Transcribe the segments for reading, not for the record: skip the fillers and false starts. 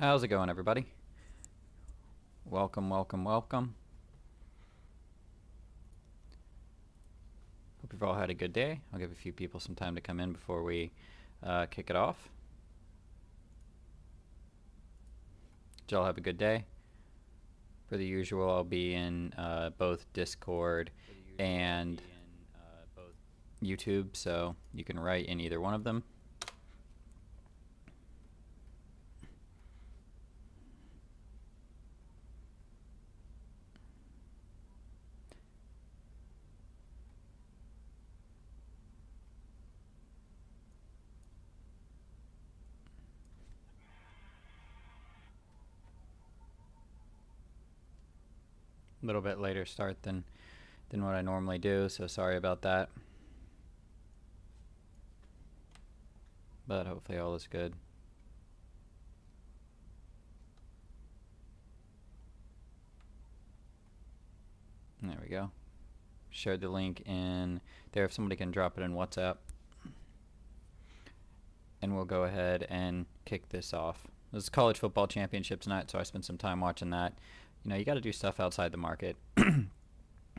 How's it going, everybody? Welcome, welcome, welcome. Hope you've all had a good day. I'll give a few people some time to come in before we kick it off. Did y'all have a good day? For the usual, I'll be in both Discord and YouTube, so you can write in either one of them. A little bit later start than what I normally do, so sorry about that. But hopefully all is good. There we go. Shared the link in there if somebody can drop it in WhatsApp. And we'll go ahead and kick this off. This is college football championship tonight, so I spent some time watching that. You know, you got to do stuff outside the market. I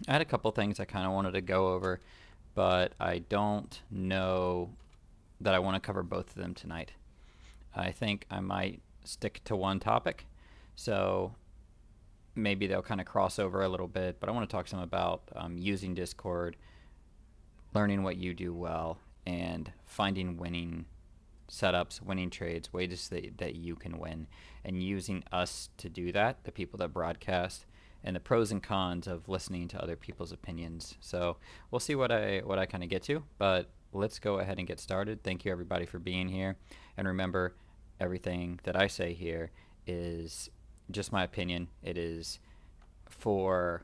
had a couple things I kind of wanted to go over, but I don't know that I want to cover both of them tonight. I think I might stick to one topic, so maybe they'll kind of cross over a little bit, but I want to talk some about using Discord, learning what you do well, and finding winning setups, winning trades, ways that you can win, and using us to do that, the people that broadcast, and the pros and cons of listening to other people's opinions. So we'll see what I kind of get to, but let's go ahead and get started. Thank you everybody for being here, and remember, everything that I say here is just my opinion. It is for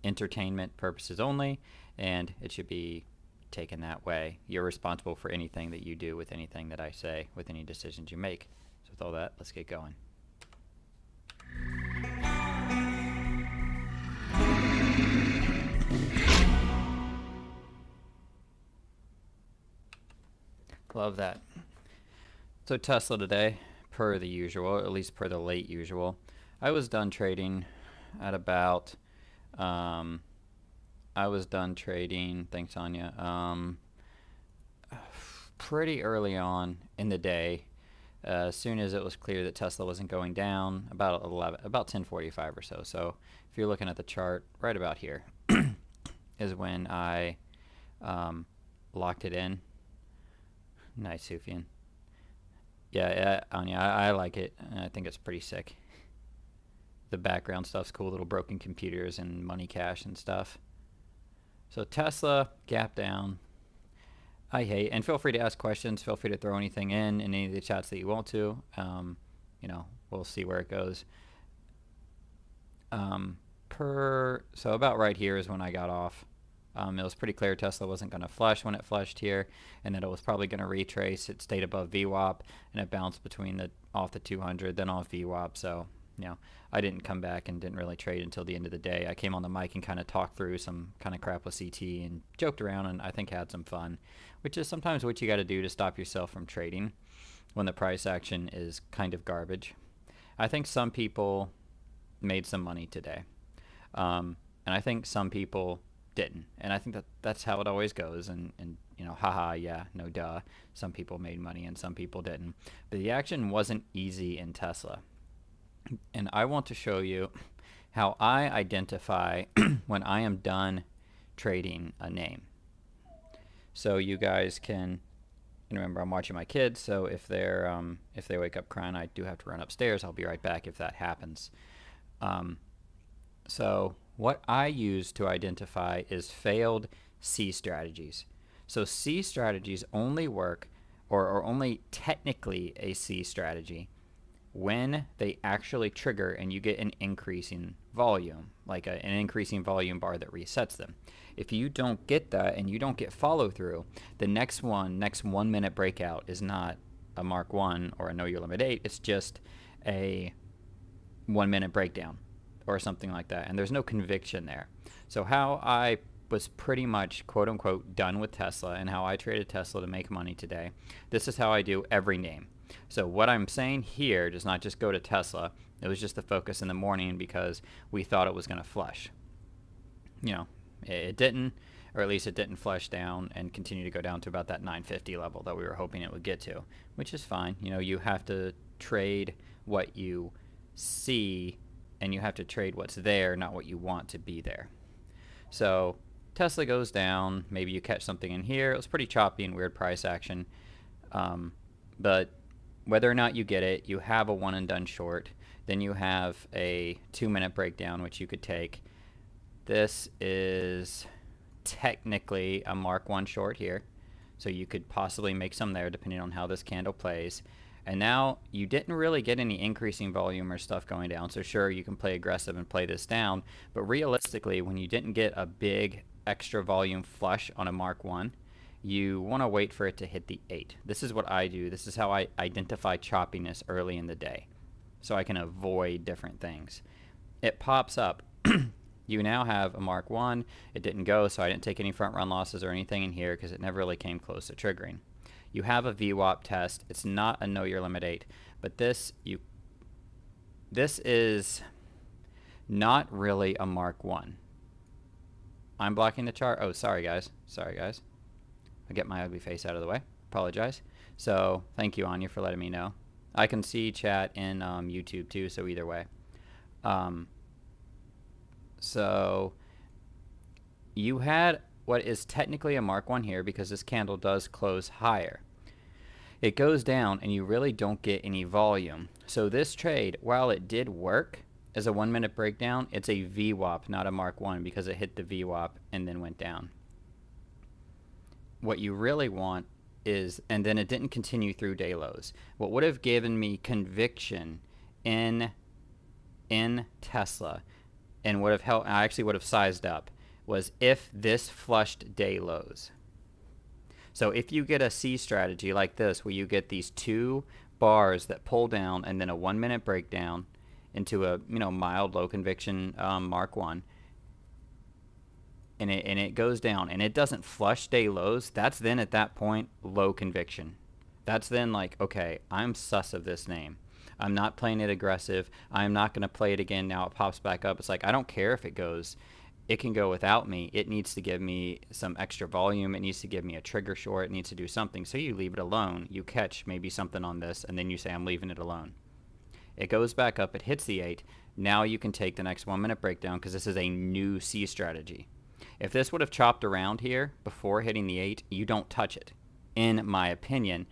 entertainment purposes only, and it should be taken that way. You're responsible for anything that you do with anything that I say, with any decisions you make. So with all that, let's get going. Love that. So Tesla today, per the usual, at least per the late usual, I was done trading at about thanks Anya, pretty early on in the day. As soon as it was clear that Tesla wasn't going down, about 10:45 or so. So if you're looking at the chart, right about here is when I locked it in. Nice, Sufyan. Yeah, Anya, I like it. I think it's pretty sick. The background stuff's cool, little broken computers and money cash and stuff. So Tesla, gap down. I hate, and feel free to ask questions. Feel free to throw anything in any of the chats that you want to. You know, we'll see where it goes. So about right here is when I got off. It was pretty clear Tesla wasn't going to flush when it flushed here, and that it was probably going to retrace. It stayed above VWAP, and it bounced between off the 200, then off VWAP. So, you know, I didn't come back and didn't really trade until the end of the day. I came on the mic and kind of talked through some kind of crap with CT and joked around, and I think had some fun, which is sometimes what you got to do to stop yourself from trading when the price action is kind of garbage. I think some people made some money today, and I think some people didn't, and I think that's how it always goes, and you know, haha, yeah, no duh, some people made money and some people didn't, but the action wasn't easy in Tesla, and I want to show you how I identify when I am done trading a name. So you guys can, and remember, I'm watching my kids, so if they wake up crying, I do have to run upstairs. I'll be right back if that happens. So what I use to identify is failed C strategies. So C strategies only work, or only technically a C strategy, when they actually trigger and you get an increasing volume, like an increasing volume bar that resets them. If you don't get that and you don't get follow through, the next 1 minute breakout is not a Mark 1 or a Know Your Limit 8. It's just a 1 minute breakdown or something like that, and there's no conviction there. So how I was pretty much quote unquote done with Tesla and how I traded Tesla to make money today. This is how I do every name. So what I'm saying here does not just go to Tesla. It was just the focus in the morning because we thought it was going to flush. You know, it didn't, or at least it didn't flush down and continue to go down to about that 950 level that we were hoping it would get to, which is fine. You know, you have to trade what you see, and you have to trade what's there, not what you want to be there. So Tesla goes down. Maybe you catch something in here. It was pretty choppy and weird price action. But whether or not you get it, you have a one and done short. Then you have a 2-minute breakdown, which you could take. This is technically a Mark 1 short here. So you could possibly make some there depending on how this candle plays. And now you didn't really get any increasing volume or stuff going down. So sure, you can play aggressive and play this down. But realistically, when you didn't get a big extra volume flush on a Mark 1, you want to wait for it to hit the 8. This is what I do. This is how I identify choppiness early in the day, so I can avoid different things. It pops up. You now have a Mark 1. It didn't go, so I didn't take any front run losses or anything in here because it never really came close to triggering. You have a VWAP test. It's not a know your limit 8, but this is not really a Mark 1. I'm blocking the chart. Oh, sorry guys. Sorry guys. I'll get my ugly face out of the way. Apologize. So thank you, Anya, for letting me know. I can see chat in YouTube too, so either way. So you had what is technically a Mark 1 here because this candle does close higher. It goes down and you really don't get any volume. So this trade, while it did work as a 1-minute breakdown, it's a VWAP, not a Mark 1, because it hit the VWAP and then went down. What you really want is, and then it didn't continue through day lows. What would have given me conviction in Tesla and would have helped, I actually would have sized up, was if this flushed day lows. So if you get a C strategy like this, where you get these 2 bars that pull down and then a 1-minute breakdown into a mild low conviction Mark 1, and it goes down and it doesn't flush day lows, that's then at that point low conviction. That's then like, okay, I'm sus of this name. I'm not playing it aggressive. I'm not going to play it again. Now it pops back up. It's like, I don't care if it goes. It can go without me. It needs to give me some extra volume. It needs to give me a trigger short. It needs to do something. So you leave it alone. You catch maybe something on this, and then you say, I'm leaving it alone. It goes back up. It hits the 8. Now you can take the next 1-minute breakdown because this is a new C strategy. If this would have chopped around here before hitting the 8, you don't touch it, in my opinion,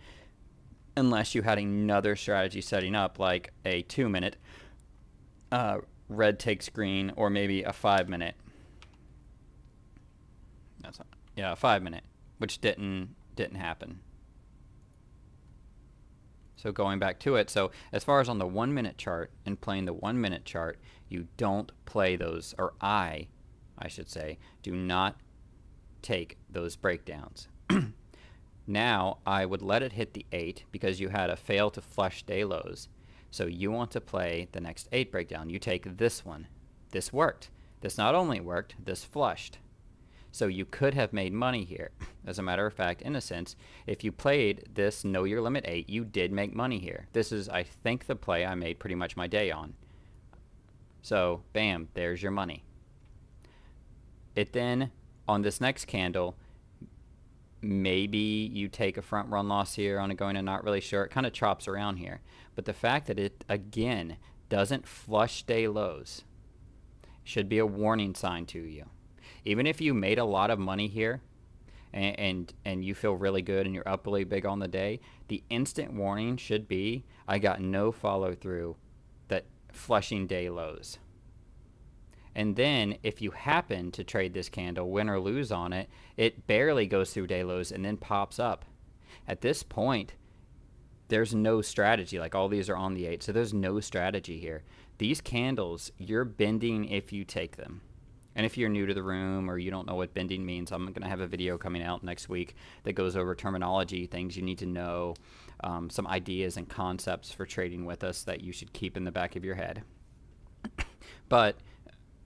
unless you had another strategy setting up like a 2-minute, red takes green, or maybe a 5-minute. That's not, yeah, a 5-minute, which didn't happen. So going back to it, so as far as on the 1-minute chart and playing the 1-minute chart, you don't play those, or I should say, do not take those breakdowns. Now I would let it hit the 8 because you had a fail to flush day lows. So you want to play the next 8 breakdown. You take this one. This worked. This not only worked, this flushed. So you could have made money here. As a matter of fact, in a sense, if you played this know your limit 8, you did make money here. This is, I think, the play I made pretty much my day on. So bam, there's your money. It then, on this next candle, maybe you take a front run loss here on it going to not really sure. It kind of chops around here. But the fact that it, again, doesn't flush day lows should be a warning sign to you. Even if you made a lot of money here and you feel really good and you're up really big on the day, the instant warning should be, I got no follow through that flushing day lows. And then if you happen to trade this candle, win or lose on it, it barely goes through day lows and then pops up. At this point, there's no strategy. Like all these are on the 8, so there's no strategy here. These candles, you're bending if you take them. And if you're new to the room or you don't know what bending means, I'm going to have a video coming out next week that goes over terminology, things you need to know, some ideas and concepts for trading with us that you should keep in the back of your head. But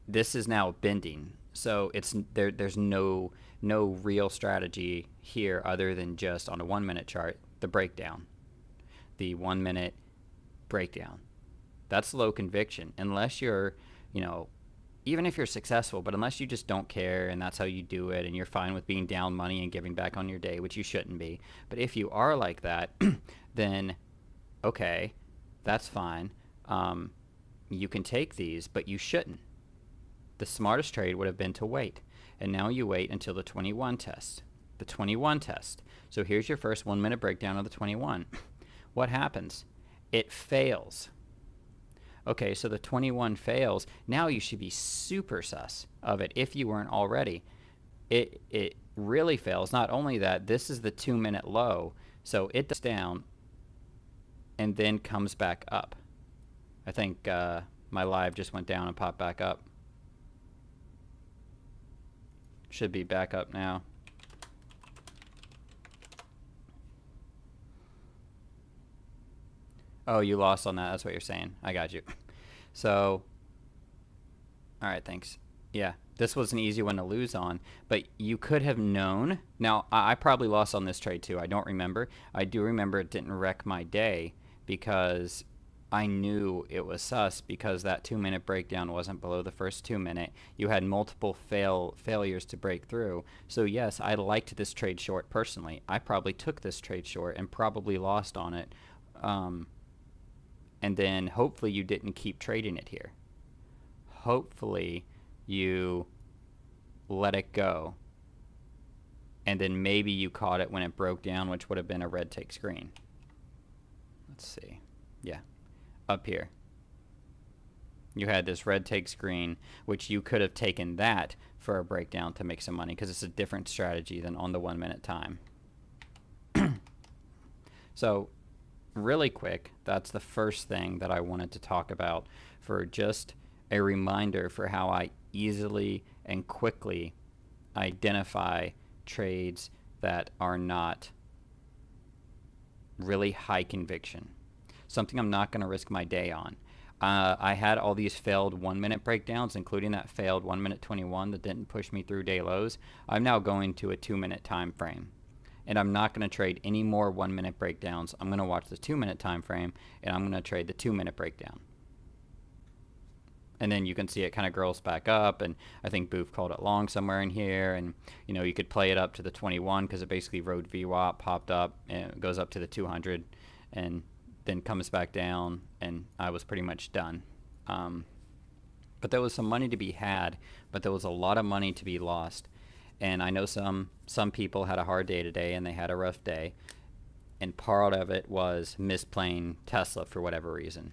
this is now bending. So there's no real strategy here other than just on a 1 minute chart, the breakdown, the 1 minute breakdown. That's low conviction unless you're, you know, even if you're successful, but unless you just don't care and that's how you do it and you're fine with being down money and giving back on your day, which you shouldn't be. But if you are like that, then okay, that's fine. You can take these, but you shouldn't. The smartest trade would have been to wait. And now you wait until the 21 test. The 21 test. So here's your first 1 minute breakdown of the 21. What happens? It fails. Okay, so the 21 fails. Now you should be super sus of it if you weren't already. It really fails. Not only that, this is the 2 minute low. So it does down and then comes back up. I think my live just went down and popped back up. Should be back up now. Oh, you lost on that. That's what you're saying. I got you. So, all right, thanks. Yeah, this was an easy one to lose on, but you could have known. Now, I probably lost on this trade too. I don't remember. I do remember it didn't wreck my day because I knew it was sus because that 2 minute breakdown wasn't below the first 2 minute. You had multiple failures to break through. So yes, I liked this trade short personally. I probably took this trade short and probably lost on it. And then hopefully you didn't keep trading it here. Hopefully you let it go. And then maybe you caught it when it broke down, which would have been a red takes green. Let's see. Yeah. Up here. You had this red takes green, which you could have taken that for a breakdown to make some money because it's a different strategy than on the 1 minute time. So really quick, that's the first thing that I wanted to talk about for just a reminder for how I easily and quickly identify trades that are not really high conviction. Something I'm not going to risk my day on. I had all these failed 1 minute breakdowns, including that failed 1 minute 21 that didn't push me through day lows. I'm now going to a 2 minute time frame. And I'm not going to trade any more 1 minute breakdowns. I'm going to watch the 2 minute time frame, and I'm going to trade the 2 minute breakdown. And then you can see it kind of girls back up, and I think Booth called it long somewhere in here. And you know, you could play it up to the 21 because it basically rode VWAP, popped up, and it goes up to the 200, and then comes back down, and I was pretty much done. But there was some money to be had, but there was a lot of money to be lost. And I know some people had a hard day today and they had a rough day, and part of it was misplaying Tesla for whatever reason.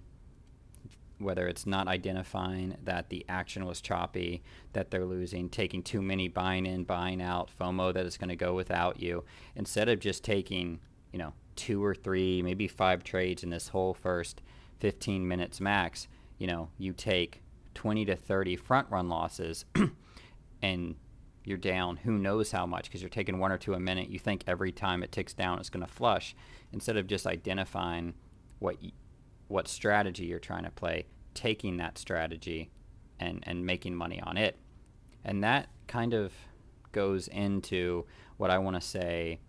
Whether it's not identifying that the action was choppy, that they're losing, taking too many buying in, buying out, FOMO that it's going to go without you, instead of just taking, you know, 2 or 3, maybe 5 trades in this whole first 15 minutes max, you know, you take 20 to 30 front run losses and you're down who knows how much because you're taking 1 or 2 a minute. You think every time it ticks down it's going to flush, instead of just identifying what strategy you're trying to play, taking that strategy and making money on it. And that kind of goes into what I want to say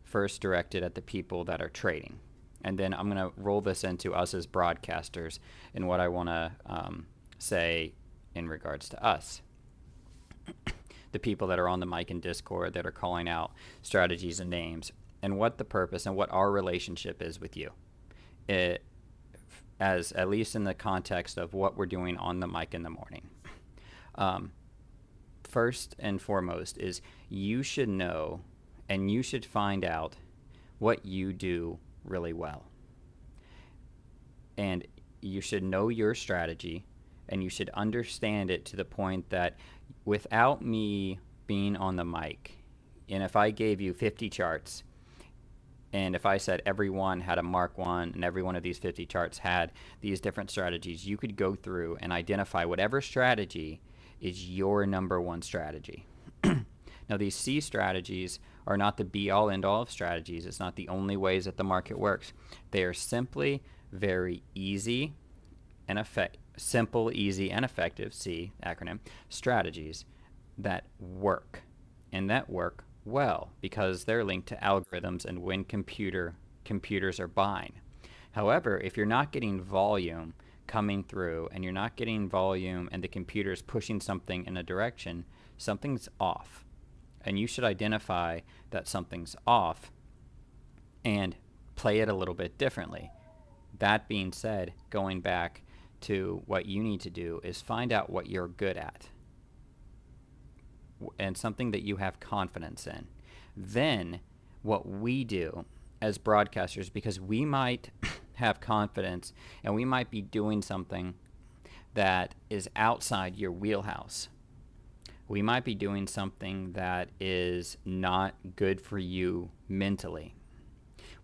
first, directed at the people that are trading. And then I'm going to roll this into us as broadcasters and what I want to say in regards to us. The people that are on the mic and Discord that are calling out strategies and names, and what the purpose and what our relationship is with you. As at least in the context of what we're doing on the mic in the morning. First and foremost is you should know and you should find out what you do really well. And you should know your strategy, and you should understand it to the point that without me being on the mic, and if I gave you 50 charts, and if I said every one had a mark 1 and every one of these 50 charts had these different strategies, you could go through and identify whatever strategy is your number 1 strategy. Now, these C strategies are not the be-all, end-all of strategies. It's not the only ways that the market works. They are simply very easy and simple, easy, and effective, C acronym, strategies that work, and that work well because they're linked to algorithms and when computers are buying. However, if you're not getting volume coming through and you're not getting volume and the computer's pushing something in a direction, something's off. And you should identify that something's off and play it a little bit differently. That being said, going back to what you need to do is find out what you're good at and something that you have confidence in. Then what we do as broadcasters, because we might have confidence and we might be doing something that is outside your wheelhouse. We might be doing something that is not good for you mentally.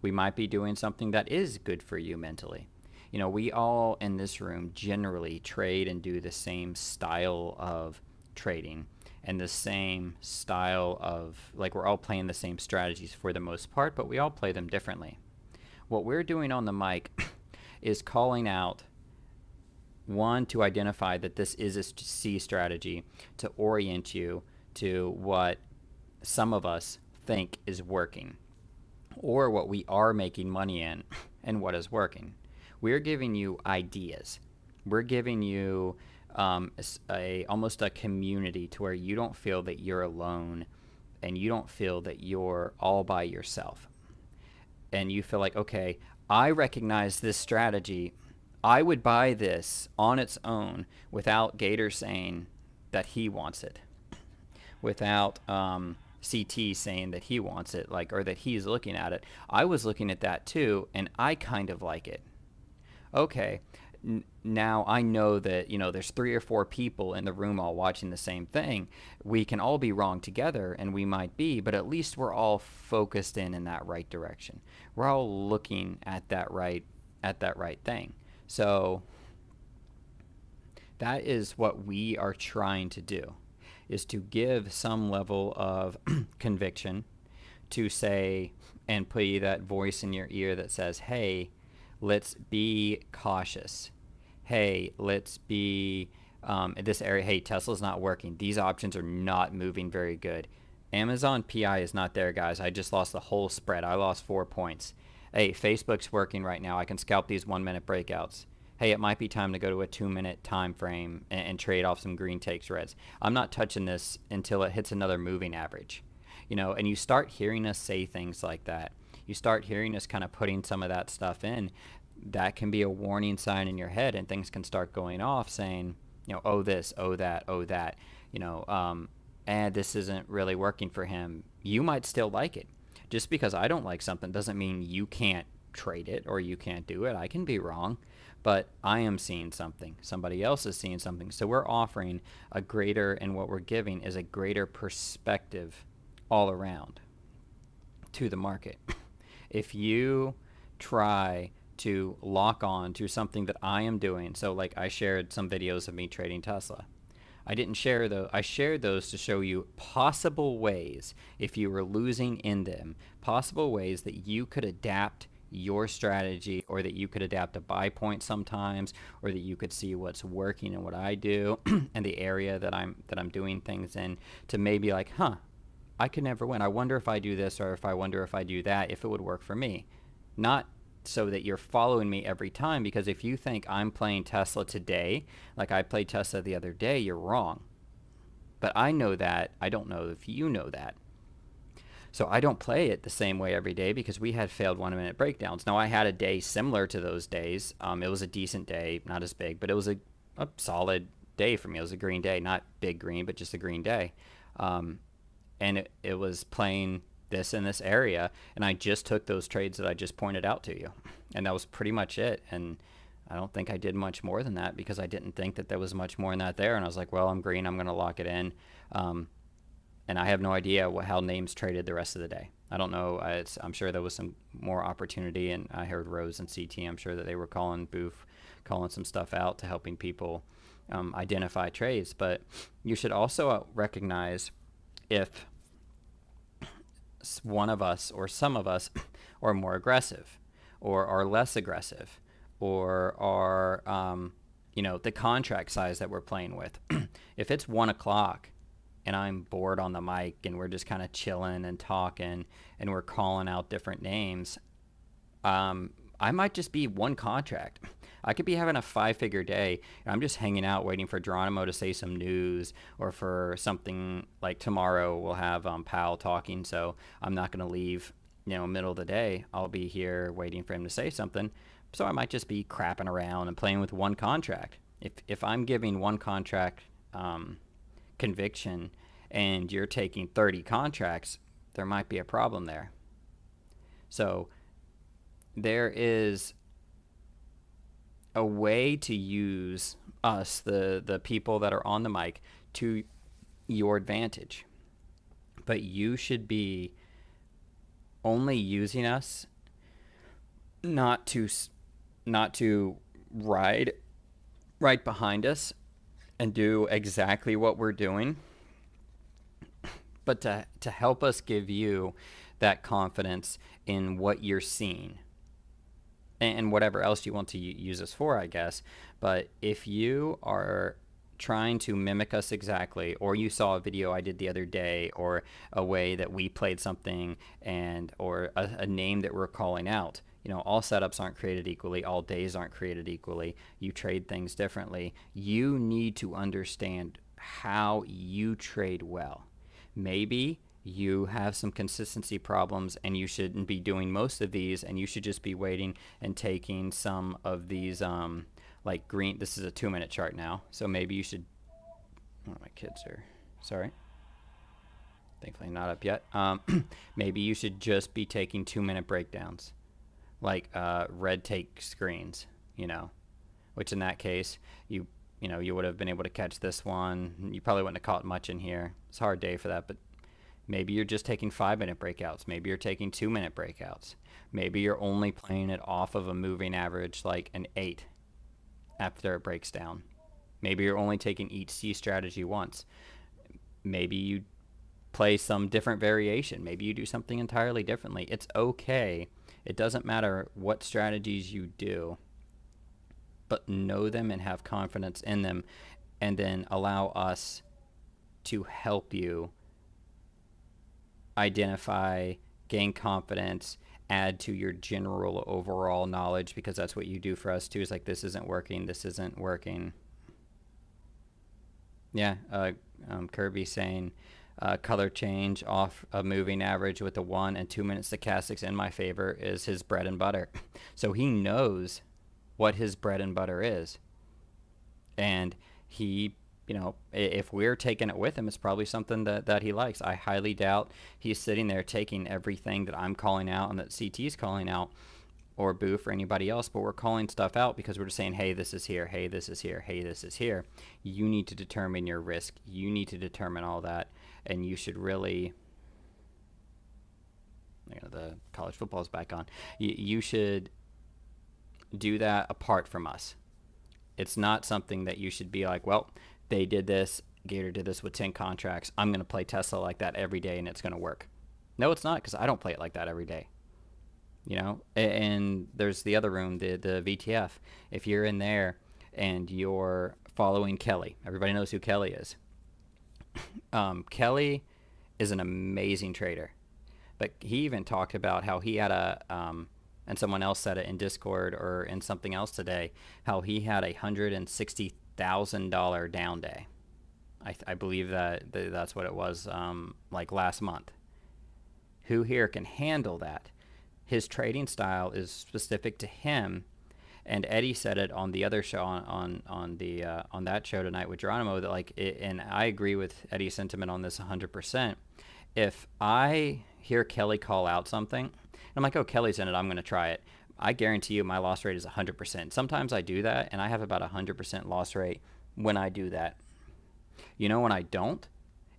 We might be doing something that is good for you mentally. You know, we all in this room generally trade and do the same style of trading and the same style of, like, we're all playing the same strategies for the most part, but we all play them differently. What we're doing on the mic is calling out, one, to identify that this is a C strategy, to orient you to what some of us think is working, or what we are making money in and what is working. We're giving you ideas. We're giving you almost a community to where you don't feel that you're alone and you don't feel that you're all by yourself. And you feel like, okay, I recognize this strategy. I would buy this on its own without Gator saying that he wants it, without CT saying that he wants it, like, or that he's looking at it. I was looking at that too, and I kind of like it. Okay, now I know that, you know, there's 3 or 4 people in the room all watching the same thing. We can all be wrong together, and we might be, but at least we're all focused in that right direction. We're all looking at that right thing. So that is what we are trying to do, is to give some level of conviction, to say and put you that voice in your ear that says, hey, let's be cautious. Hey, let's be in this area. Hey, Tesla's not working. These options are not moving very good. Amazon PI is not there, guys. I just lost the whole spread. I lost 4 points. Hey, Facebook's working right now. I can scalp these 1-minute breakouts. Hey, it might be time to go to a 2-minute time frame and trade off some green takes reds. I'm not touching this until it hits another moving average. You know, and you start hearing us say things like that. You start hearing us kind of putting some of that stuff in. That can be a warning sign in your head, and things can start going off saying, you know, oh this, oh that, oh that, you know, and this isn't really working for him. You might still like it. Just because I don't like something doesn't mean you can't trade it or you can't do it. I can be wrong, but I am seeing something. Somebody else is seeing something. So we're offering a greater, and what we're giving is a greater perspective all around to the market. If you try to lock on to something that I am doing, so like I shared some videos of me trading Tesla. I didn't share those. I shared those to show you possible ways, if you were losing in them, possible ways that you could adapt your strategy, or that you could adapt a buy point sometimes, or that you could see what's working and what I do and the area that I'm doing things in, to maybe like, I could never win. I wonder if I do this, or if I wonder if I do that, if it would work for me. Not so that you're following me every time, because if you think I'm playing Tesla today, like I played Tesla the other day, you're wrong. But I know that. I don't know if you know that. So I don't play it the same way every day, because we had failed 1-minute breakdowns. Now I had a day similar to those days. It was a decent day, not as big, but it was a solid day for me. It was a green day, not big green, but just a green day. And it was playing this in this area, and I just took those trades that I just pointed out to you, and that was pretty much it. And I don't think I did much more than that, because I didn't think that there was much more in that there, and I was like, well, I'm green, I'm going to lock it in. And I have no idea how names traded the rest of the day. I don't know. I'm sure there was some more opportunity, and I heard Rose and CT, I'm sure that they were calling some stuff out to helping people identify trades. But you should also recognize if one of us or some of us are more aggressive or are less aggressive, or are the contract size that we're playing with. If it's 1 o'clock and I'm bored on the mic and we're just kind of chilling and talking and we're calling out different names, I might just be one contract. I could be having a 5-figure day. And I'm just hanging out waiting for Geronimo to say some news, or for something like tomorrow we'll have Powell talking. So I'm not going to leave, middle of the day. I'll be here waiting for him to say something. So I might just be crapping around and playing with one contract. If I'm giving one contract conviction and you're taking 30 contracts, there might be a problem there. So there is a way to use us, the people that are on the mic, to your advantage. But you should be only using us not to ride right behind us and do exactly what we're doing, but to help us give you that confidence in what you're seeing and whatever else you want to use us for, I guess. But if you are trying to mimic us exactly, or you saw a video I did the other day, or a way that we played something, or a name that we're calling out, all setups aren't created equally, all days aren't created equally, you trade things differently. You need to understand how you trade well. Maybe you have some consistency problems and you shouldn't be doing most of these, and you should just be waiting and taking some of these like green. This is a 2-minute chart now, so maybe you should, oh, my kids are, sorry, thankfully not up yet. Maybe you should just be taking 2-minute breakdowns, like red take screens, which in that case you would have been able to catch this one. You probably wouldn't have caught much in here. It's a hard day for that, but maybe you're just taking 5-minute breakouts. Maybe you're taking 2-minute breakouts. Maybe you're only playing it off of a moving average like an 8 after it breaks down. Maybe you're only taking each C strategy once. Maybe you play some different variation. Maybe you do something entirely differently. It's okay. It doesn't matter what strategies you do, but know them and have confidence in them, and then allow us to help you identify, gain confidence, add to your general overall knowledge, because that's what you do for us too. Is like, this isn't working, this isn't working. Yeah, Kirby saying color change off a moving average with a 1 and 2-minute stochastics in my favor is his bread and butter. So he knows what his bread and butter is, and he, if we're taking it with him, it's probably something that he likes. I highly doubt he's sitting there taking everything that I'm calling out and that CT's calling out, or Boof or anybody else, but we're calling stuff out because we're just saying, hey, this is here, hey, this is here, hey, this is here. You need to determine your risk. You need to determine all that, and you should really, the college football is back on. You should do that apart from us. It's not something that you should be like, well, they did this, Gator did this with 10 contracts, I'm going to play Tesla like that every day and it's going to work. No, it's not, because I don't play it like that every day. And there's the other room, the VTF. If you're in there and you're following Kelly, everybody knows who Kelly is. Kelly is an amazing trader, but he even talked about how he had and someone else said it in Discord or in something else today, how he had $160,000 down day. I believe that's what it was, like last month. Who here can handle that? His trading style is specific to him, and Eddie said it on the other show, on that show tonight with Geronimo, that and I agree with Eddie's sentiment on this 100%. If I hear Kelly call out something, and I'm like, oh, Kelly's in it, I'm going to try it, I guarantee you my loss rate is 100%. Sometimes I do that, and I have about 100% loss rate when I do that. When I don't,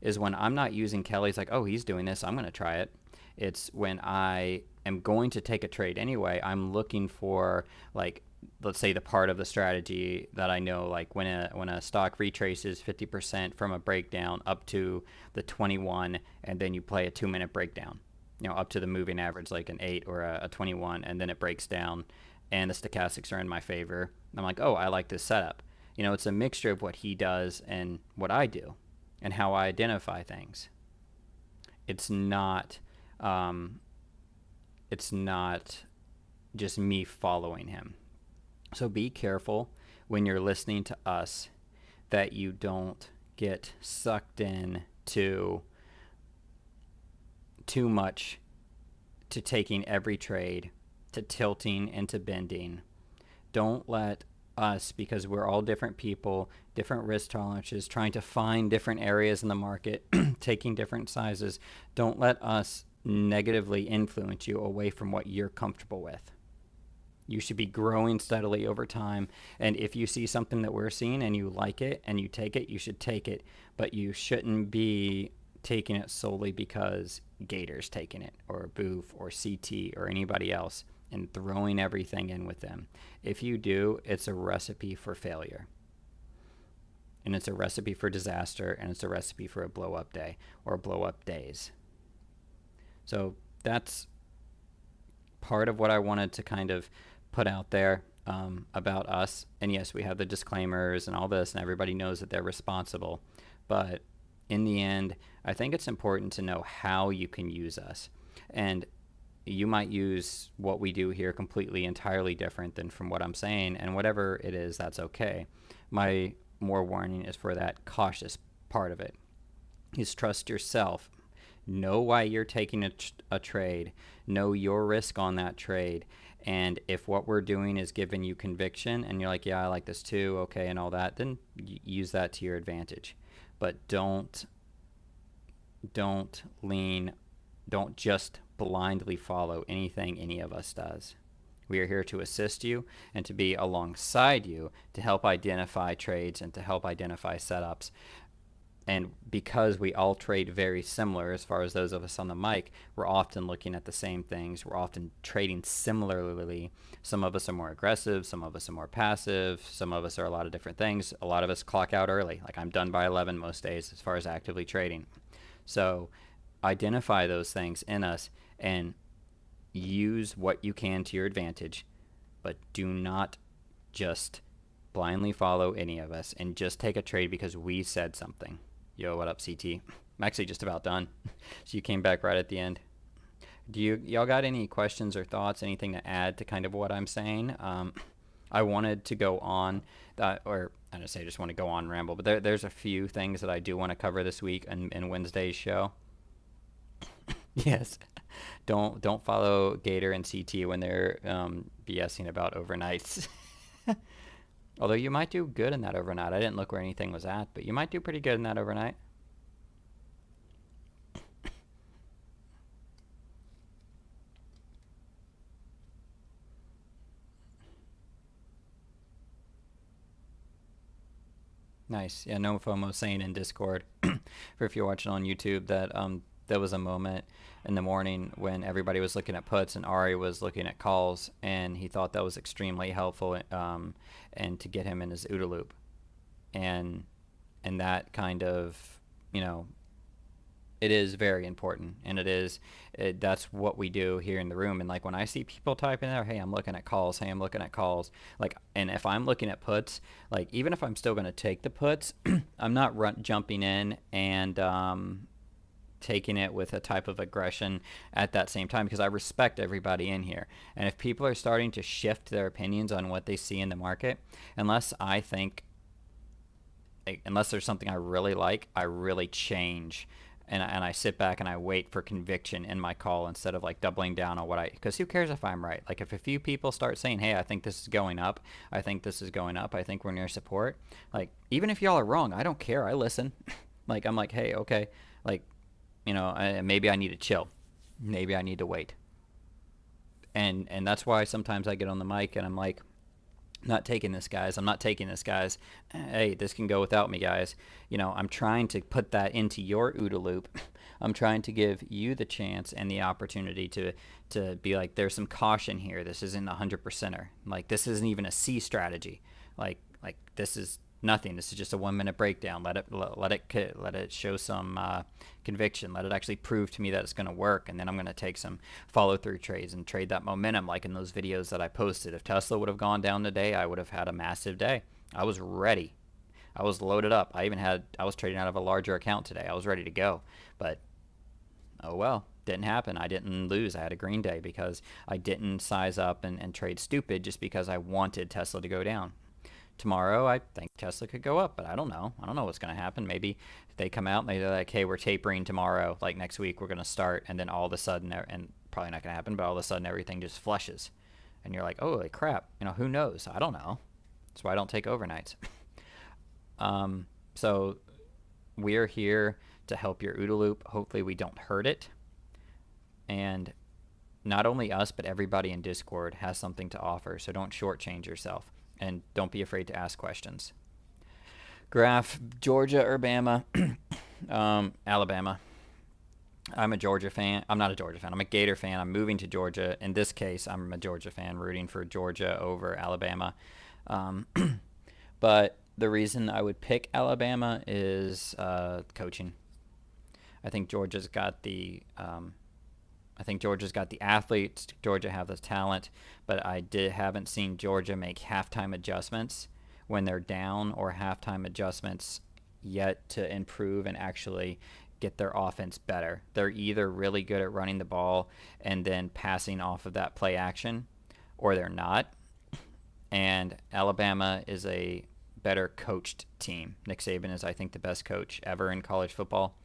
is when I'm not using Kelly's like, oh, he's doing this, I'm going to try it. It's when I am going to take a trade anyway, I'm looking for, like, let's say the part of the strategy that I know, like when a stock retraces 50% from a breakdown up to the 21, and then you play a 2-minute breakdown, up to the moving average, like an 8 or a 21, and then it breaks down and the stochastics are in my favor. I'm like, oh, I like this setup. It's a mixture of what he does and what I do. and how I identify things. It's not it's not just me following him. So be careful when you're listening to us that you don't get sucked in to too much, to taking every trade, to tilting and to bending. Don't let us, because we're all different people, different risk tolerances, trying to find different areas in the market, taking different sizes, don't let us negatively influence you away from what you're comfortable with. You should be growing steadily over time. And if you see something that we're seeing and you like it and you take it, you should take it. But you shouldn't be taking it solely because Gator's taking it, or Boof, or CT, or anybody else, and throwing everything in with them. If you do, it's a recipe for failure. And it's a recipe for disaster, and it's a recipe for a blow up day or blow up days. So that's part of what I wanted to kind of put out there about us. And yes, we have the disclaimers and all this, and everybody knows that they're responsible. But in the end, I think it's important to know how you can use us. And you might use what we do here completely, entirely different than from what I'm saying, and whatever it is, that's okay. My more warning is for that cautious part of it. Is trust yourself. Know why you're taking a trade. Know your risk on that trade. And if what we're doing is giving you conviction and you're like, yeah, I like this too, okay, and all that, then use that to your advantage. But don't just blindly follow anything any of us does. We are here to assist you and to be alongside you to help identify trades and to help identify setups. And because we all trade very similar, as far as those of us on the mic, we're often looking at the same things. We're often trading similarly. Some of us are more aggressive. Some of us are more passive. Some of us are a lot of different things. A lot of us clock out early. Like I'm done by 11 most days as far as actively trading. So identify those things in us and use what you can to your advantage, but do not just blindly follow any of us and just take a trade because we said something. Yo, what up, CT? I'm actually just about done. So you came back right at the end. Do y'all got any questions or thoughts, anything to add to kind of what I'm saying? I wanted to go on, or I don't say I just want to go on ramble, but there's a few things that I do want to cover this week in Wednesday's show. Yes. Don't follow Gator and CT when they're BSing about overnights. Although you might do good in that overnight. I didn't look where anything was at, but you might do pretty good in that overnight. Nice. Yeah, no FOMO saying in Discord, for if you're watching on YouTube, that there was a moment in the morning when everybody was looking at puts and Ari was looking at calls, and he thought that was extremely helpful and to get him in his OODA loop. And that kind of, it is very important, and that's what we do here in the room. And like when I see people type in there, hey, I'm looking at calls, hey, I'm looking at calls, like, and if I'm looking at puts, like even if I'm still going to take the puts, I'm not jumping in and taking it with a type of aggression at that same time, because I respect everybody in here. And if people are starting to shift their opinions on what they see in the market, unless there's something I really like, I really change. And I sit back and I wait for conviction in my call instead of like doubling down on because who cares if I'm right? Like if a few people start saying, hey, I think this is going up, I think this is going up, I think we're near support, like even if y'all are wrong, I don't care, I listen. Like I'm like, hey, okay, like, maybe I need to chill, maybe I need to wait. And that's why sometimes I get on the mic and I'm like, not taking this, guys. I'm not taking this, guys. Hey, this can go without me, guys. I'm trying to put that into your OODA loop. I'm trying to give you the chance and the opportunity to be like, there's some caution here. This isn't a 100%er. Like, this isn't even a C strategy. Like this is nothing. This is just a 1 minute breakdown. Let it show some conviction. Let it actually prove to me that it's going to work, and then I'm going to take some follow through trades and trade that momentum, like in those videos that I posted. If Tesla would have gone down today, I would have had a massive day. I was ready. I was loaded up. I was trading out of a larger account today. I was ready to go. But oh well, didn't happen. I didn't lose. I had a green day because I didn't size up and trade stupid just because I wanted Tesla to go down. Tomorrow, I think Tesla could go up, but I don't know. I don't know what's going to happen. Maybe they come out and they're like, hey, we're tapering tomorrow. Like next week, we're going to start. And then all of a sudden, and probably not going to happen, but all of a sudden, everything just flushes. And you're like, oh, like crap. Who knows? I don't know. That's why I don't take overnights. So we're here to help your OODA loop. Hopefully we don't hurt it. And not only us, but everybody in Discord has something to offer. So don't shortchange yourself. And don't be afraid to ask questions. Graph, Georgia or Bama? Alabama. I'm a Georgia fan. I'm not a Georgia fan. I'm a Gator fan. I'm moving to Georgia. In this case, I'm a Georgia fan, rooting for Georgia over Alabama. But the reason I would pick Alabama is coaching. I think Georgia's got the athletes. Georgia have the talent, but I haven't seen Georgia make halftime adjustments when they're down or halftime adjustments yet to improve and actually get their offense better. They're either really good at running the ball and then passing off of that play action, or they're not. And Alabama is a better coached team. Nick Saban is, I think, the best coach ever in college football.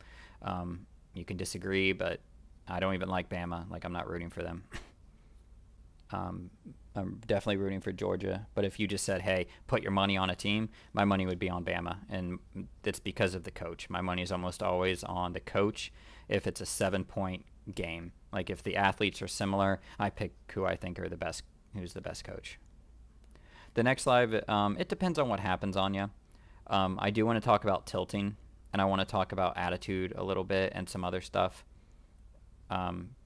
You can disagree, but I don't even like Bama. Like, I'm not rooting for them. I'm definitely rooting for Georgia. But if you just said, hey, put your money on a team, my money would be on Bama. And it's because of the coach. My money is almost always on the coach if it's a 7-point game. Like, if the athletes are similar, I pick who I think are the best, who's the best coach. The next live, it depends on what happens on you. I do want to talk about tilting, and I want to talk about attitude a little bit and some other stuff.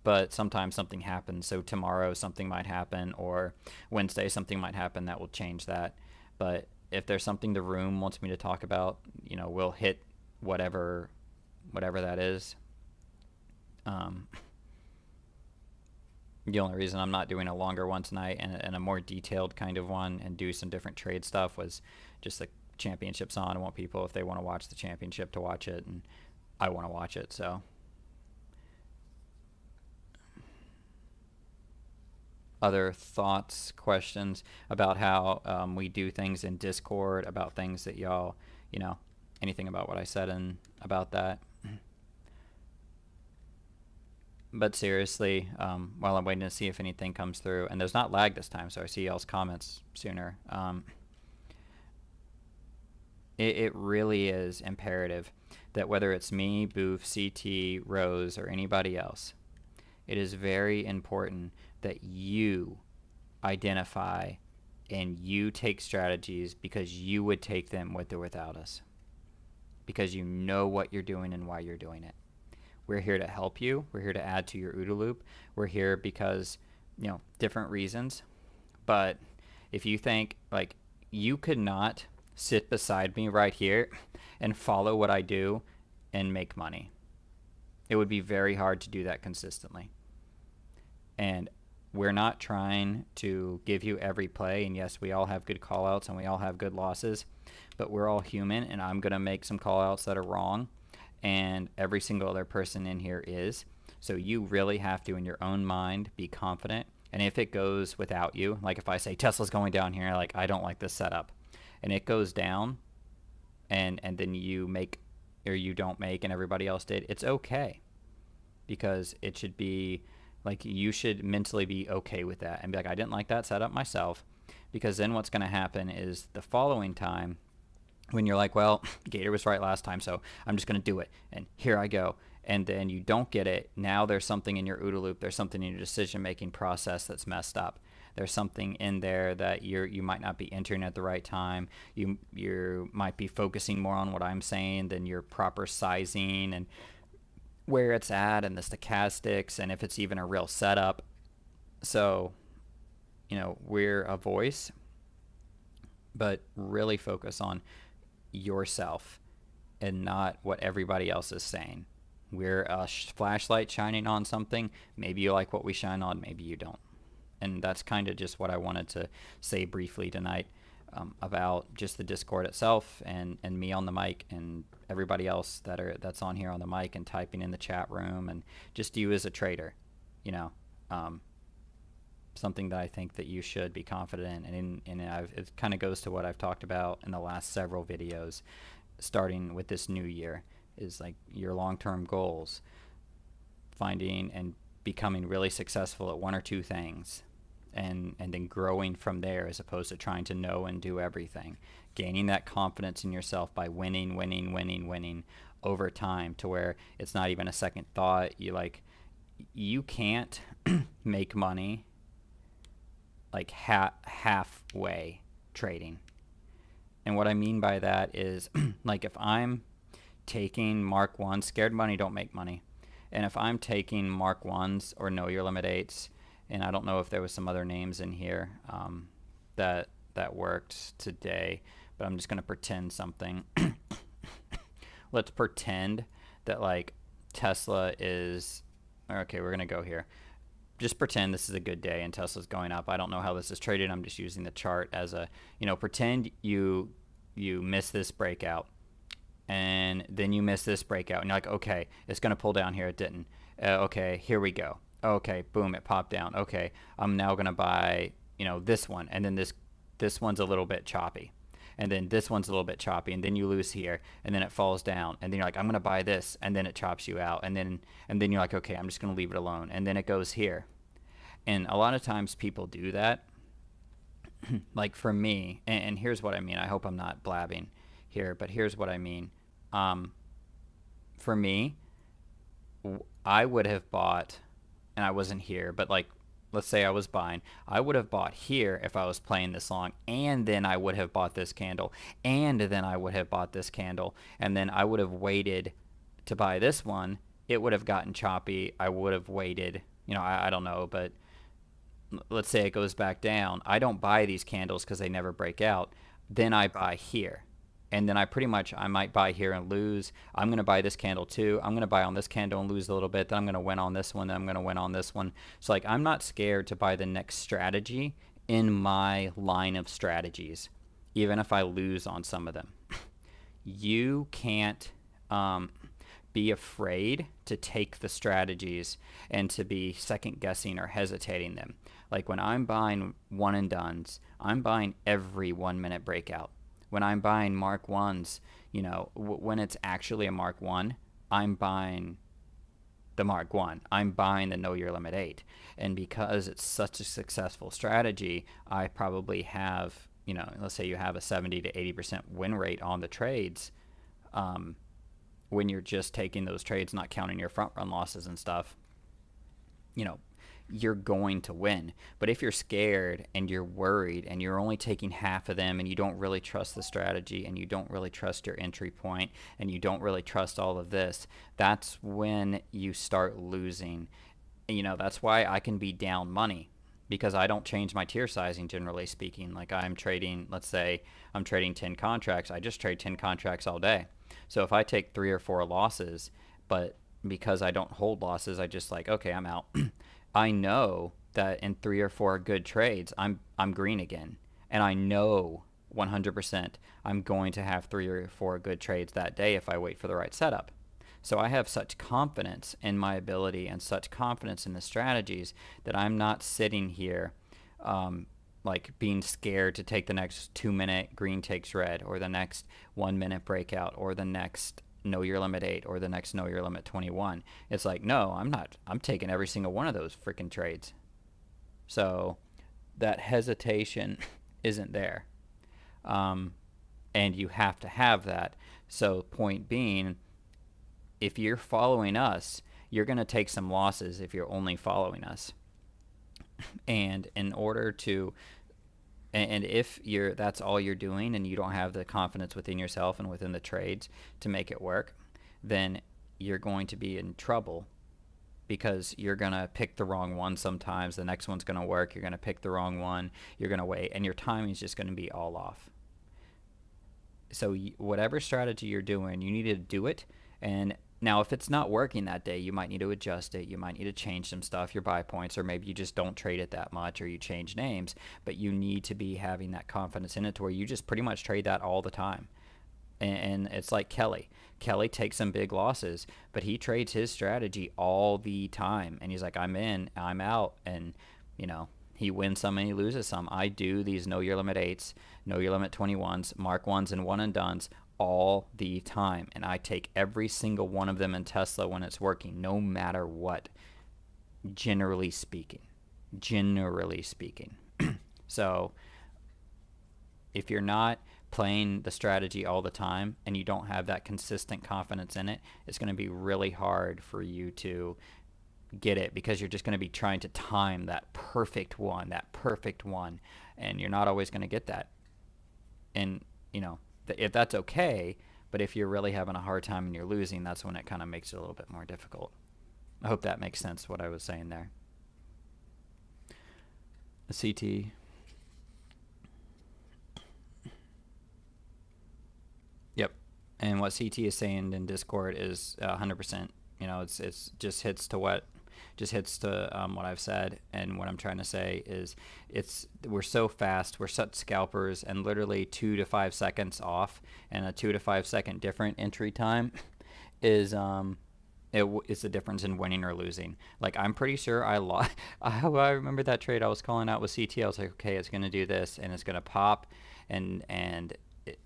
But sometimes something happens. So tomorrow something might happen, or Wednesday something might happen that will change that. But if there's something the room wants me to talk about, we'll hit whatever that is. The only reason I'm not doing a longer one tonight and a more detailed kind of one and do some different trade stuff was just the championship's on. I want people, if they want to watch the championship, to watch it, and I want to watch it. So other thoughts, questions about how we do things in Discord, about things that y'all, anything about what I said and about that. But seriously, while I'm waiting to see if anything comes through, and there's not lag this time, so I see y'all's comments sooner. It really is imperative that whether it's me, Boof, CT, Rose, or anybody else, it is very important that you identify and you take strategies because you would take them with or without us. Because you know what you're doing and why you're doing it. We're here to help you. We're here to add to your OODA loop. We're here because, different reasons. But if you think, like, you could not sit beside me right here and follow what I do and make money. It would be very hard to do that consistently. And we're not trying to give you every play. And yes, we all have good call-outs and we all have good losses. But we're all human, and I'm going to make some call-outs that are wrong. And every single other person in here is. So you really have to, in your own mind, be confident. And if it goes without you, like if I say Tesla's going down here, like I don't like this setup, and it goes down, and then you make or you don't make, and everybody else did, it's okay, because it should be like you should mentally be okay with that and be like, I didn't like that setup myself, because then what's going to happen is the following time, when you're like, well, Gator was right last time, so I'm just going to do it, and here I go, and then you don't get it. Now there's something in your OODA loop, there's something in your decision-making process that's messed up. There's something in there that you might not be entering at the right time. You might be focusing more on what I'm saying than your proper sizing and where it's at and the stochastics and if it's even a real setup. So, we're a voice, but really focus on yourself and not what everybody else is saying. We're a flashlight shining on something. Maybe you like what we shine on, maybe you don't. And that's kind of just what I wanted to say briefly tonight. about just the Discord itself and me on the mic and everybody else that's on here on the mic and typing in the chat room, and just you as a trader, you know, um, something that I think that you should be confident in. It kind of goes to what I've talked about in the last several videos, starting with this new year, is like your long-term goals, finding and becoming really successful at one or two things, and then growing from there, as opposed to trying to know and do everything. Gaining that confidence in yourself by winning over time, to where it's not even a second thought. You can't make money like halfway trading. And what I mean by that is like if I'm taking Mark 1, scared money don't make money. And if I'm taking Mark 1s or know your limit 8s, and I don't know if there was some other names in here that worked today, but I'm just going to pretend something. Let's pretend that like Tesla is, okay, we're going to go here. Just pretend this is a good day and Tesla's going up. I don't know how this is traded. I'm just using the chart as a, pretend you miss this breakout, and then you miss this breakout, and you're like, okay, it's going to pull down here. It didn't. Okay, here we go. Okay, boom, it popped down. Okay, I'm now going to buy, this one, and then this one's a little bit choppy, and then this one's a little bit choppy, and then you lose here, and then it falls down, and then you're like, I'm going to buy this, and then it chops you out, and then you're like, okay, I'm just going to leave it alone, and then it goes here. And a lot of times people do that. Like for me, and here's what I mean. I hope I'm not blabbing here, but here's what I mean. For me, I would have bought, and I wasn't here, but like, let's say I was buying, I would have bought here if I was playing this long, and then I would have bought this candle, and then I would have bought this candle, and then I would have waited to buy this one. It would have gotten choppy. I would have waited, I don't know, but let's say it goes back down. I don't buy these candles because they never break out. Then I buy here. And then I might buy here and lose. I'm going to buy this candle too. I'm going to buy on this candle and lose a little bit. Then I'm going to win on this one. Then I'm going to win on this one. So like, I'm not scared to buy the next strategy in my line of strategies, even if I lose on some of them. You can't be afraid to take the strategies and to be second guessing or hesitating them. Like when I'm buying one and dones, I'm buying every 1 minute breakout. When I'm buying Mark 1s, when it's actually a Mark 1, I'm buying the Mark 1. I'm buying the Know Your Limit 8. And because it's such a successful strategy, I probably have, let's say you have a 70 to 80% win rate on the trades. When you're just taking those trades, not counting your front run losses and stuff, you're going to win. But if you're scared and you're worried and you're only taking half of them, and you don't really trust the strategy, and you don't really trust your entry point, and you don't really trust all of this, that's when you start losing. That's why I can be down money, because I don't change my tier sizing, generally speaking. Like I'm trading, let's say I'm trading 10 contracts. I just trade 10 contracts all day. So if I take 3 or 4 losses, but because I don't hold losses, I just like, okay, I'm out. I know that in 3 or 4 good trades, I'm green again. And I know 100% I'm going to have 3 or 4 good trades that day if I wait for the right setup. So I have such confidence in my ability and such confidence in the strategies that I'm not sitting here like being scared to take the next 2 minute green takes red, or the next 1 minute breakout, or the next Know Your Limit 8, or the next Know Your Limit 21. It's like, no, I'm not. I'm taking every single one of those freaking trades. So that hesitation isn't there. And you have to have that. So point being, if you're following us, you're going to take some losses if you're only following us. And in order to, and if that's all you're doing, and you don't have the confidence within yourself and within the trades to make it work, then you're going to be in trouble, because you're going to pick the wrong one sometimes. The next one's going to work. You're going to pick the wrong one. You're going to wait, and your timing is just going to be all off. So whatever strategy you're doing, you need to do it. And Now, if it's not working that day, you might need to adjust it. You might need to change some stuff, your buy points, or maybe you just don't trade it that much or you change names. But you need to be having that confidence in it to where you just pretty much trade that all the time. And it's like Kelly. Kelly takes some big losses, but he trades his strategy all the time. And he's like, I'm in, I'm out. And, you know, he wins some and he loses some. I do these know your limit 8s, know your limit 21s, mark 1s and one and dones all the time. And I take every single one of them in Tesla when it's working, no matter what, generally speaking. Generally speaking. So if you're not playing the strategy all the time and you don't have that consistent confidence in it, it's going to be really hard for you to get it, because you're just going to be trying to time that perfect one, and you're not always going to get that. And, you know, if that's okay, but if you're really having a hard time and you're losing, that's when it kind of makes it a little bit more difficult. I hope that makes sense, what I was saying there. The CT. Yep. And what CT is saying in Discord is 100%. You know, it's just hits to what I've said. And what I'm trying to say is we're so fast, we're such scalpers, and literally 2 to 5 seconds off and a 2 to 5 second different entry time is it's the difference in winning or losing. Like, I'm pretty sure I lost. I remember that trade I was calling out with CT. I was like, okay, it's going to do this and it's going to pop, and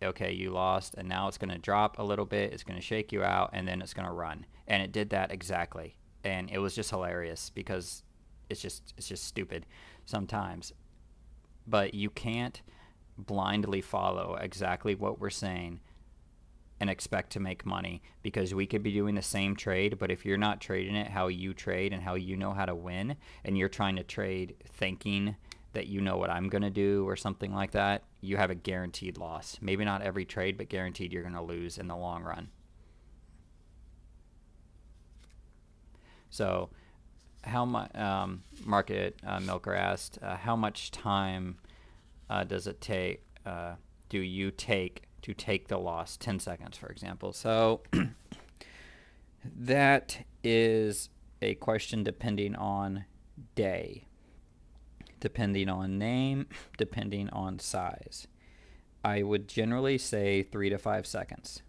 okay, you lost, and now it's going to drop a little bit, it's going to shake you out, and then it's going to run. And it did that exactly. And it was just hilarious, because it's just stupid sometimes. But you can't blindly follow exactly what we're saying and expect to make money, because we could be doing the same trade, but if you're not trading it how you trade and how you know how to win, and you're trying to trade thinking that you know what I'm going to do or something like that, you have a guaranteed loss. Maybe not every trade, but guaranteed you're going to lose in the long run. So how much, Market Milker asked, how much time does it take, do you take to take the loss? 10 seconds, for example. So that is a question depending on day, depending on name, depending on size. I would generally say 3 to 5 seconds.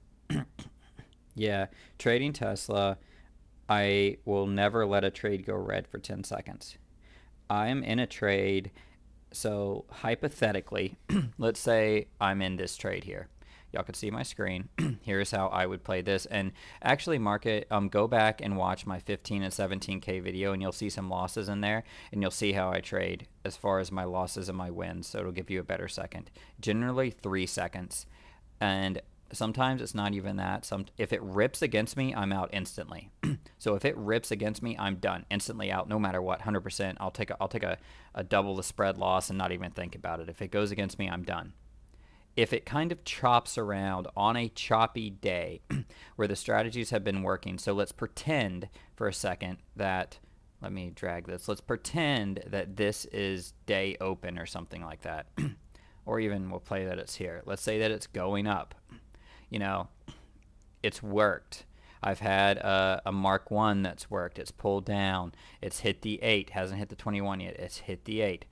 Yeah, trading Tesla, I will never let a trade go red for 10 seconds. I'm in a trade, so hypothetically, let's say I'm in this trade here. Y'all can see my screen. Here's how I would play this. And actually, Market, go back and watch my 15 and 17K video, and you'll see some losses in there, and you'll see how I trade as far as my losses and my wins. So it'll give you a better second. Generally 3 seconds. And sometimes it's not even that. If it rips against me, I'm out instantly. So if it rips against me, I'm done, instantly out, no matter what, 100%. I'll take a double the spread loss and not even think about it. If it goes against me, I'm done. If it kind of chops around on a choppy day where the strategies have been working, so let's pretend for a second that, let me drag this, let's pretend that this is day open or something like that. Or even we'll play that it's here. Let's say that it's going up. You know, it's worked. I've had a Mark 1 that's worked. It's pulled down. It's hit the 8. Hasn't hit the 21 yet. It's hit the 8.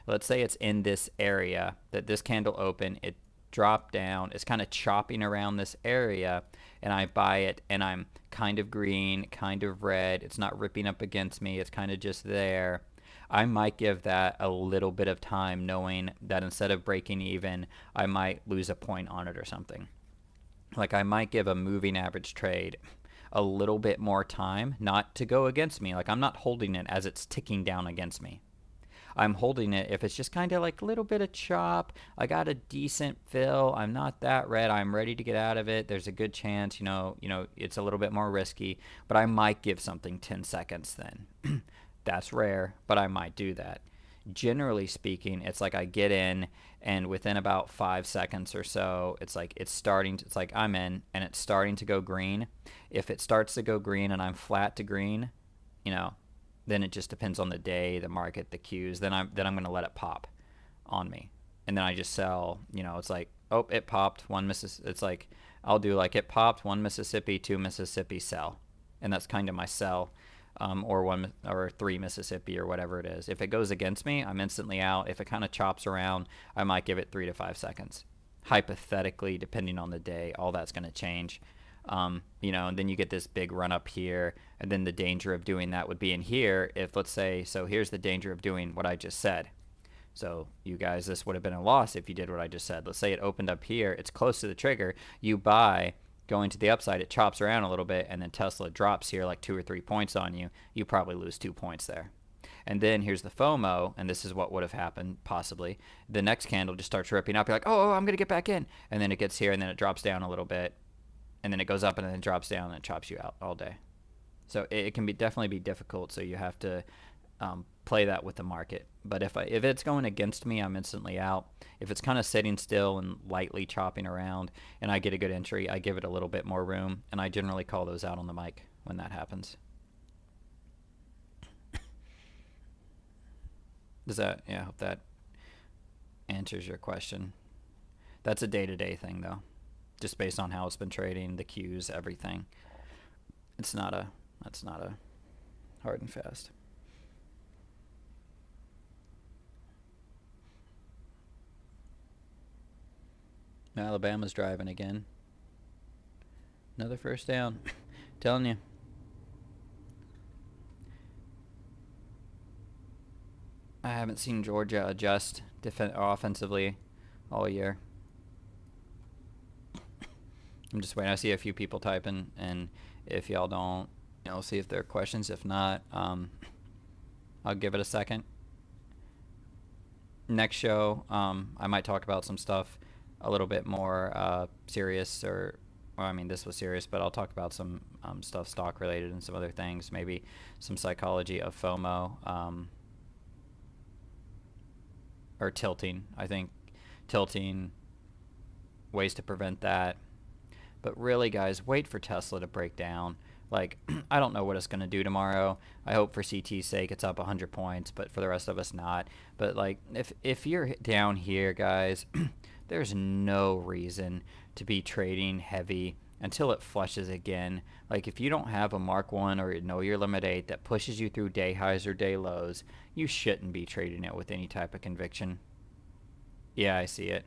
Let's say it's in this area that this candle opened. It dropped down. It's kind of chopping around this area, and I buy it, and I'm kind of green, kind of red. It's not ripping up against me. It's kind of just there. I might give that a little bit of time, knowing that instead of breaking even, I might lose a point on it or something. Like, I might give a moving average trade a little bit more time, not to go against me. Like, I'm not holding it as it's ticking down against me. I'm holding it if it's just kind of like a little bit of chop. I got a decent fill. I'm not that red. I'm ready to get out of it. There's a good chance, you know, it's a little bit more risky, but I might give something 10 seconds then. That's rare, but I might do that. Generally speaking, it's like I get in, and within about 5 seconds or so, it's like I'm in, and it's starting to go green. If it starts to go green and I'm flat to green, you know, then it just depends on the day, the market, the cues. Then I'm going to let it pop on me, and then I just sell. You know, it's like, oh, it popped, it's like I'll do like it popped, 1 Mississippi, 2 Mississippi, sell. and that's kind of my sell, or 3 Mississippi or whatever it is. If it goes against me, I'm instantly out. If it kind of chops around, I might give it 3 to 5 seconds. Hypothetically, depending on the day, all that's going to change. And then you get this big run up here, and then the danger of doing that would be in here. If, let's say, so here's the danger of doing what I just said. So you guys, this would have been a loss if you did what I just said. Let's say it opened up here, it's close to the trigger, you buy, going to the upside, it chops around a little bit, and then Tesla drops here like 2 or 3 points on you. You probably lose 2 points there. And then here's the FOMO, and this is what would have happened possibly. The next candle just starts ripping up. You're like, oh, I'm going to get back in. And then it gets here, and then it drops down a little bit. And then it goes up, and then it drops down, and it chops you out all day. So it can definitely be difficult, so you have to play that with the market. But if it's going against me, I'm instantly out. If it's kind of sitting still and lightly chopping around and I get a good entry, I give it a little bit more room, and I generally call those out on the mic when that happens. I hope that answers your question. That's a day-to-day thing, though, just based on how it's been trading, the cues, everything. That's not a hard and fast. Alabama's driving again. Another first down. Telling you. I haven't seen Georgia adjust offensively all year. I'm just waiting. I see a few people typing, and if y'all don't, see if there are questions. If not, I'll give it a second. Next show, I might talk about some stuff a little bit more serious, this was serious, but I'll talk about some stuff stock related and some other things, maybe some psychology of FOMO, or tilting. I think tilting, ways to prevent that. But really, guys, wait for Tesla to break down. Like, I don't know what it's going to do tomorrow. I hope for CT's sake it's up 100 points, but for the rest of us, not. But, like, if you're down here, guys, there's no reason to be trading heavy until it flushes again. Like, if you don't have a Mark 1 or know your limit 8 that pushes you through day highs or day lows, you shouldn't be trading it with any type of conviction. Yeah, I see it.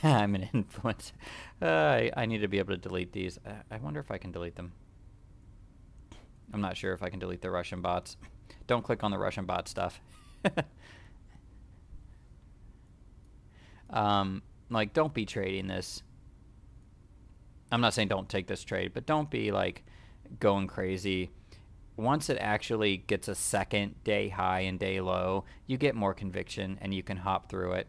I'm an influencer. I need to be able to delete these. I wonder if I can delete them. I'm not sure if I can delete the Russian bots. Don't click on the Russian bot stuff. Like, don't be trading this. I'm not saying don't take this trade, but don't be, like, going crazy. Once it actually gets a second day high and day low, you get more conviction and you can hop through it.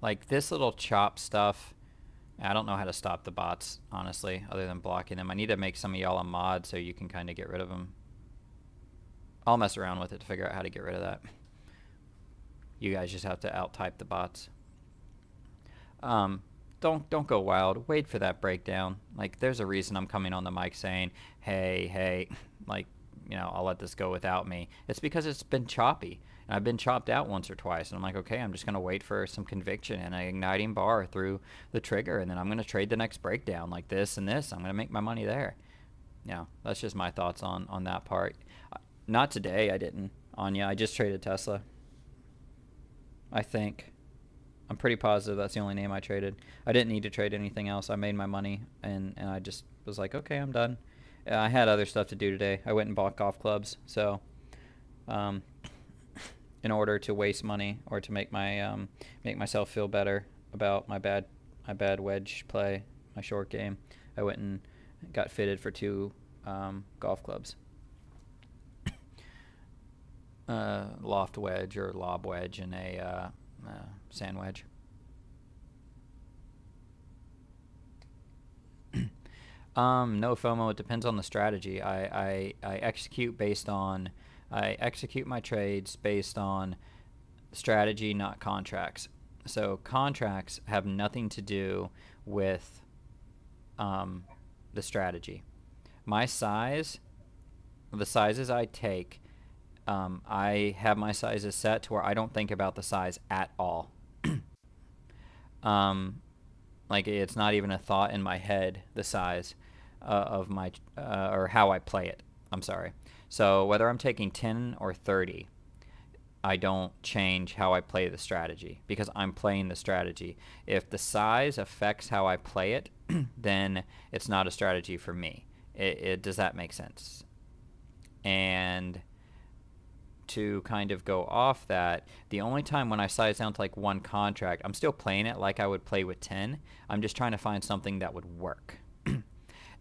Like, this little chop stuff, I don't know how to stop the bots, honestly, other than blocking them. I need to make some of y'all a mod so you can kind of get rid of them. I'll mess around with it to figure out how to get rid of that. You guys just have to out-type the bots. Don't go wild. Wait for that breakdown. Like, there's a reason I'm coming on the mic saying, hey, like, I'll let this go without me. It's because it's been choppy. And I've been chopped out once or twice. And I'm like, okay, I'm just going to wait for some conviction and an igniting bar through the trigger. And then I'm going to trade the next breakdown like this and this. I'm going to make my money there. That's just my thoughts on that part. Not today, I didn't. Anya, I just traded Tesla. I think. I'm pretty positive that's the only name I traded. I didn't need to trade anything else. I made my money, and I just was like, okay, I'm done. I had other stuff to do today. I went and bought golf clubs. So in order to waste money or to make myself feel better about my bad wedge play, my short game, I went and got fitted for 2 golf clubs. Loft wedge or lob wedge and a sand wedge. No FOMO. It depends on the strategy. I execute my trades based on strategy, not contracts. So contracts have nothing to do with the strategy. My size, the sizes I take, I have my sizes set to where I don't think about the size at all. Like, it's not even a thought in my head, the size. of my or how I play it. I'm sorry. So whether I'm taking 10 or 30, I don't change how I play the strategy because I'm playing the strategy. If the size affects how I play it, then it's not a strategy for me. Does that make sense? And to kind of go off that, the only time when I size down to like one contract, I'm still playing it like I would play with 10. I'm just trying to find something that would work.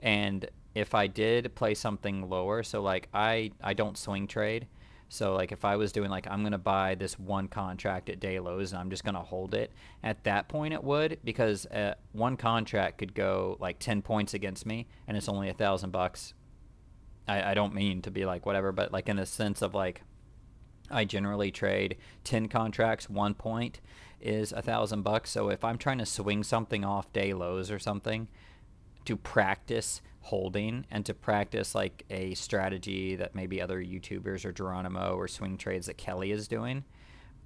And if I did play something lower, so like I don't swing trade. So like if I was doing like I'm gonna buy this one contract at day lows and I'm just gonna hold it, at that point it would, because one contract could go like 10 points against me and it's only $1,000. I don't mean to be like whatever, but like in the sense of like I generally trade 10 contracts, 1 point is $1,000. So if I'm trying to swing something off day lows or something, to practice holding and to practice like a strategy that maybe other YouTubers or Geronimo or swing trades that Kelly is doing,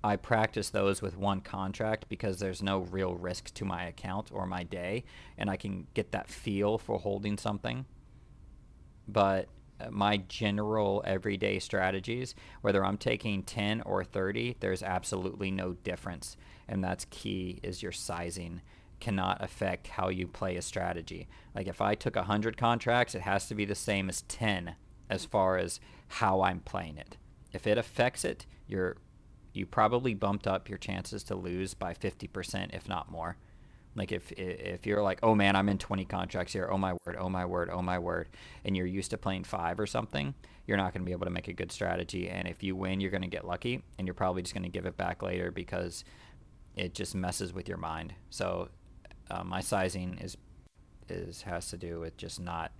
I practice those with one contract because there's no real risk to my account or my day, and I can get that feel for holding something. But my general everyday strategies, whether I'm taking 10 or 30, there's absolutely no difference. And that's key, is your sizing cannot affect how you play a strategy. Like if I took 100 contracts, it has to be the same as 10 as far as how I'm playing it. If it affects it, you probably bumped up your chances to lose by 50%, if not more. Like if you're like, oh man, I'm in 20 contracts here, oh my word, oh my word, oh my word, and you're used to playing 5 or something, you're not going to be able to make a good strategy. And if you win, you're going to get lucky, and you're probably just going to give it back later because it just messes with your mind. So my sizing has to do with just not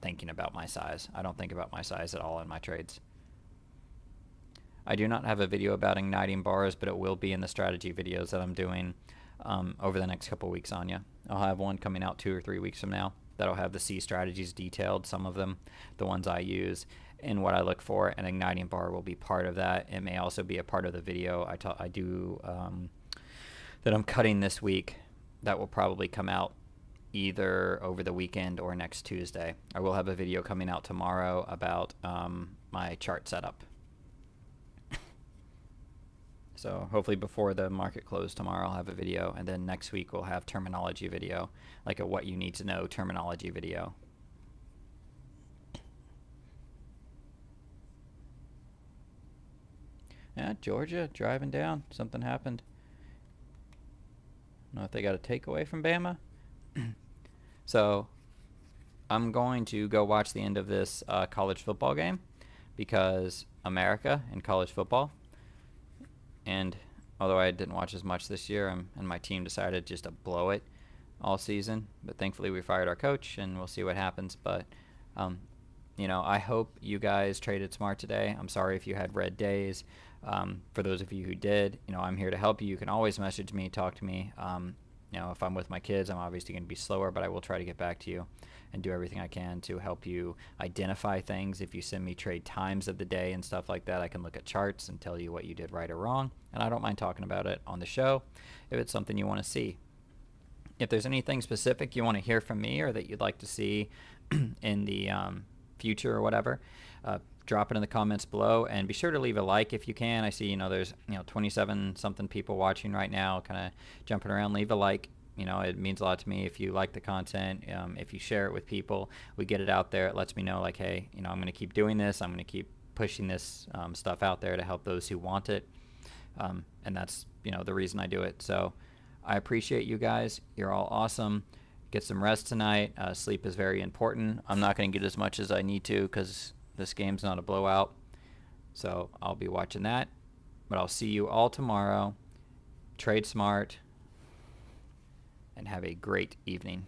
thinking about my size. I don't think about my size at all in my trades. I do not have a video about igniting bars, but it will be in the strategy videos that I'm doing over the next couple weeks, Anya. I'll have one coming out 2 or 3 weeks from now that'll have the C strategies detailed, some of them, the ones I use, and what I look for, and igniting bar will be part of that. It may also be a part of the video I do that I'm cutting this week that will probably come out either over the weekend or next Tuesday. I will have a video coming out tomorrow about my chart setup. So hopefully before the market close tomorrow, I'll have a video, and then next week we'll have terminology video, like a what you need to know terminology video. Yeah, Georgia driving down. Something happened. I don't know if they got a takeaway from Bama. So I'm going to go watch the end of this college football game because America and college football. And although I didn't watch as much this year, and my team decided just to blow it all season, but thankfully we fired our coach, and we'll see what happens. But I hope you guys traded smart today. I'm sorry if you had red days. For those of you who did, I'm here to help you. You can always message me, talk to me. If I'm with my kids, I'm obviously going to be slower, but I will try to get back to you and do everything I can to help you identify things. If you send me trade times of the day and stuff like that, I can look at charts and tell you what you did right or wrong, and I don't mind talking about it on the show if it's something you want to see. If there's anything specific you want to hear from me or that you'd like to see in the future or whatever, drop it in the comments below, and be sure to leave a like if you can. I see there's 27 something people watching right now, kind of jumping around. Leave a like. It means a lot to me if you like the content. If you share it with people, we get it out there. It lets me know like, hey, I'm going to keep doing this. I'm going to keep pushing this stuff out there to help those who want it, and that's the reason I do it. So I appreciate you guys. You're all awesome. Get some rest tonight. Sleep is very important. I'm not going to get as much as I need to because this game's not a blowout, so I'll be watching that. But I'll see you all tomorrow. Trade smart, and have a great evening.